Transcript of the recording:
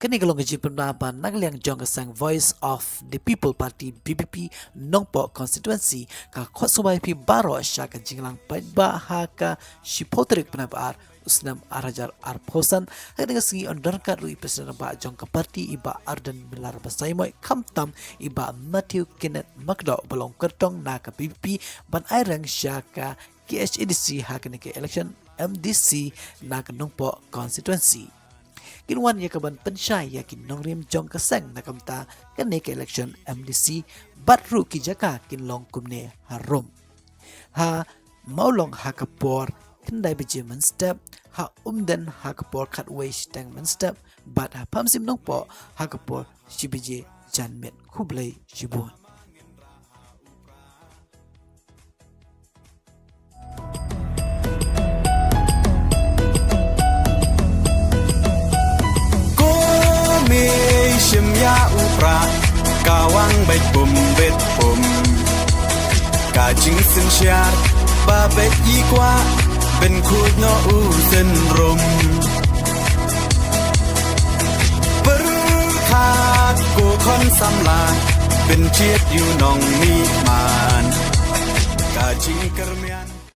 Kini kalau ngaji pendapat nak liang jong kesang Voice of the People Party BPP Nongpoh Conctwency ka khot subai pi baro sya ka jinglang Peit ba ha ka shipotrik pendapat usnam arajar arposan dengan segi ondorkan rui presiden ba jong ke parti iba arden belar basaimoy kham tam iba Matthew Kenneth Makdo belong kertong na ka BPP ban airang sya ka KHADC ha kini ke election MDC na ka Nongpoh Conctwency. Kinwan ya kaban pensyai yakin nongrim jong keseng na kamta kene ke election MDC batru ki jaka kin long kumne harum ha maulong ha kapor kendai beje men step ha umden ha kapor khatway stang men step bat ha pamsim nongpo ha kapor shibeje janmet kublai shibun. Ya upra kawang baik bom bet bom kajing sen syar ba bet ikwa ben khut no u sen rom berkat ko kon samla ben chiet yu nong mi man kajing kermian